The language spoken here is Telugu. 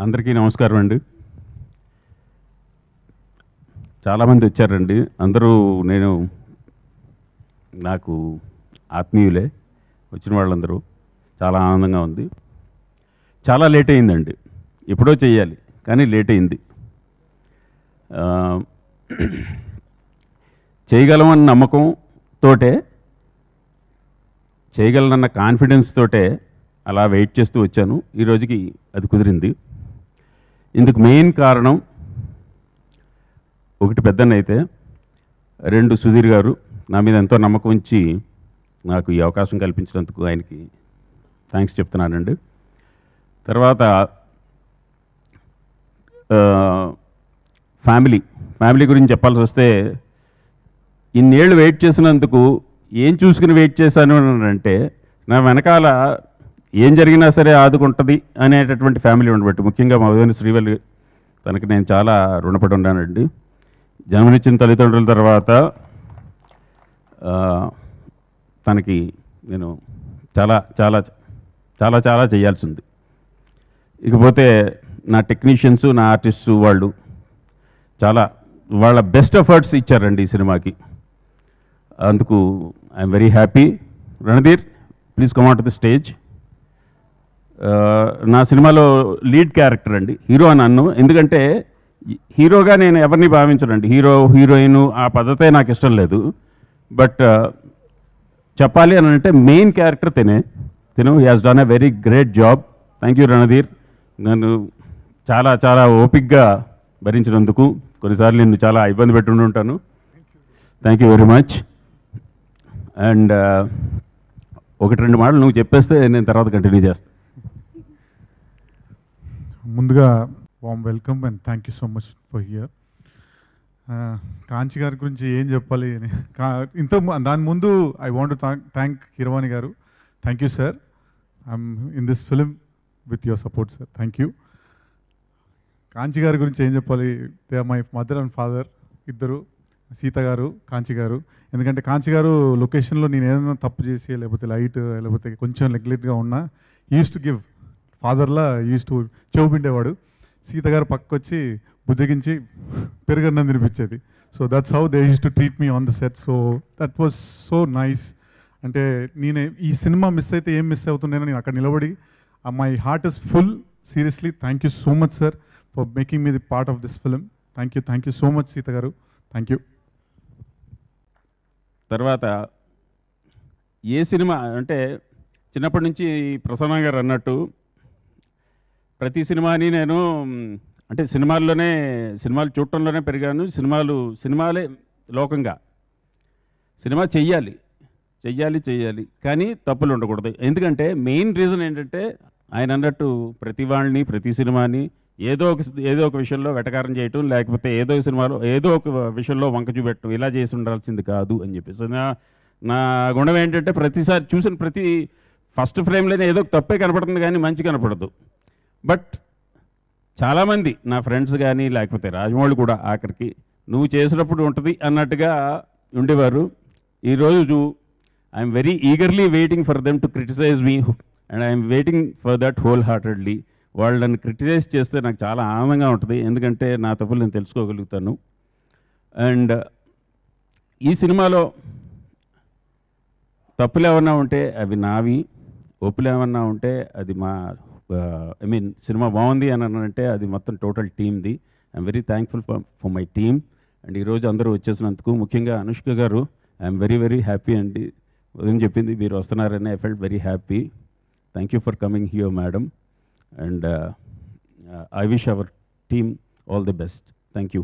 అందరికీ నమస్కారం అండి. చాలామంది వచ్చారండి. అందరూ నాకు ఆత్మీయులే. వచ్చిన వాళ్ళందరూ చాలా ఆనందంగా ఉంది. చాలా లేట్ అయిందండి. ఎప్పుడో చేయాలి కానీ లేట్ అయింది. చేయగలమన్న నమ్మకం తోటే, చేయగలనన్న కాన్ఫిడెన్స్ తోటే అలా వెయిట్ చేస్తూ వచ్చాను. ఈరోజుకి అది కుదిరింది. ఇందుకు మెయిన్ కారణం ఒకటి పెద్దన్న అయితే, రెండు సుధీర్ గారు నా మీద ఎంతో నమ్మకం ఉంచి నాకు ఈ అవకాశం కల్పించినందుకు ఆయనకి థ్యాంక్స్ చెప్తున్నానండి. తర్వాత ఫ్యామిలీ గురించి చెప్పాల్సి వస్తే, ఇన్నేళ్ళు వెయిట్ చేసినందుకు ఏం చూసుకుని వెయిట్ చేశాను అంటే, నా వెనకాల ఏం జరిగినా సరే ఆదుకుంటుంది అనేటటువంటి ఫ్యామిలీ ఉండబట్టి, ముఖ్యంగా మా వదిన శ్రీవల్లి, తనకి నేను చాలా రుణపడి ఉన్నానండి. జన్మనిచ్చిన తల్లిదండ్రుల తర్వాత తనకి నేను చాలా చాలా చాలా చాలా చేయాల్సి ఉంది. ఇకపోతే నా టెక్నీషియన్స్, నా ఆర్టిస్ట్స్ వాళ్ళు వాళ్ళ బెస్ట్ ఎఫర్ట్స్ ఇచ్చారండి ఈ సినిమాకి. అందుకు I'm very happy. Ranadheer, please come on to the stage. నా సినిమాలో లీడ్ క్యారెక్టర్ అండి, హీరో అని అన్ను. ఎందుకంటే హీరోగా నేను ఎవరిని భావించనండి. హీరోయిన్ ఆ పద్ధతే నాకు ఇష్టం లేదు. బట్ చెప్పాలి అని అంటే మెయిన్ క్యారెక్టర్ తిను he has done a very great job. Thank you Ranadheer, నన్ను చాలా చాలా ఓపిక్గా భరించినందుకు. కొన్నిసార్లు నిన్ను చాలా ఇబ్బంది పెట్టి ఉంటాను. Thank you very much. And ఒకటి రెండు మాటలు నువ్వు చెప్పేస్తే నేను తర్వాత కంటిన్యూ చేస్తాను. ముందుగా warm welcome and thank you so much for here. కాంచి గారి గురించి ఏం చెప్పాలి, దాని ముందు I want thank Keeravani garu. Thank you sir, I'm in this film with your support sir. Thank you. Kanchi గారి గురించి ఏం చెప్పాలి, they are my mother and father ఇద్దరు, సీత గారు, కాంచి గారు. ఎందుకంటే కాంచి గారు లొకేషన్లో నేను ఏదైనా తప్పు చేసి, లేకపోతే లైట్, లేకపోతే కొంచెం నెగ్లెక్ట్గా ఉన్నా, యూస్ టు గివ్ ఫాదర్లా యూస్ టు చెవుపిండేవాడు. సీత గారు పక్కొచ్చి బుజ్జగించి పెరుగన్నం తినిపించేది. So that's how they used to treat me on the set. So that was so nice. అంటే నేను ఈ సినిమా మిస్ అయితే ఏం మిస్ అవుతున్నానో నేను అక్కడ నిలబడి, my heart is full. Seriously thank you so much sir for making me the part of this film. Thank you so much Sita గారు. Thank you. తర్వాత ఏ సినిమా అంటే, చిన్నప్పటి నుంచి ప్రసన్న గారు అన్నట్టు ప్రతి సినిమాని నేను అంటే సినిమాలు చూడటంలోనే పెరిగాను. సినిమాలే లోకంగా. సినిమా చెయ్యాలి కానీ తప్పులు ఉండకూడదు. ఎందుకంటే మెయిన్ రీజన్ ఏంటంటే, ఆయన అన్నట్టు ప్రతి వాళ్ళని, ప్రతి సినిమాని ఏదో ఒక విషయంలో వెటకారం చేయటం, లేకపోతే ఏదో ఒక విషయంలో వంక చూపెట్టడం, ఇలా చేసి ఉండాల్సింది కాదు అని చెప్పేసి నా గుణం ఏంటంటే, ప్రతిసారి చూసిన ప్రతి ఫస్ట్ ఫ్రేమ్లోనే ఏదో తప్పే కనపడుతుంది కానీ మంచి కనపడదు. బట్ చాలామంది నా ఫ్రెండ్స్ కానీ, లేకపోతే రాజమౌళి కూడా ఆఖరికి నువ్వు చేసినప్పుడు ఉంటుంది అన్నట్టుగా ఉండేవారు. ఈరోజు I'm very eagerly waiting for them to criticise me and I'm waiting for that whole heartedly. వాళ్ళు నన్ను క్రిటిసైజ్ చేస్తే నాకు చాలా ఆనందంగా ఉంటుంది. ఎందుకంటే నా తప్పులు నేను తెలుసుకోగలుగుతాను. అండ్ ఈ సినిమాలో తప్పులు ఏమన్నా ఉంటే అవి నావి, ఒప్పులు ఏమన్నా ఉంటే అది సినిమా బాగుంది అని అంటే అది మొత్తం టోటల్ టీమ్ది. I'm very thankful for my team. And ఈరోజు అందరూ వచ్చేసినందుకు, ముఖ్యంగా అనుష్క గారు, ఐఎమ్ వెరీ వెరీ హ్యాపీ అండి. ఉదయం చెప్పింది మీరు వస్తున్నారని, I felt very happy. Thank you for coming here madam. And I wish our team all the best. Thank you.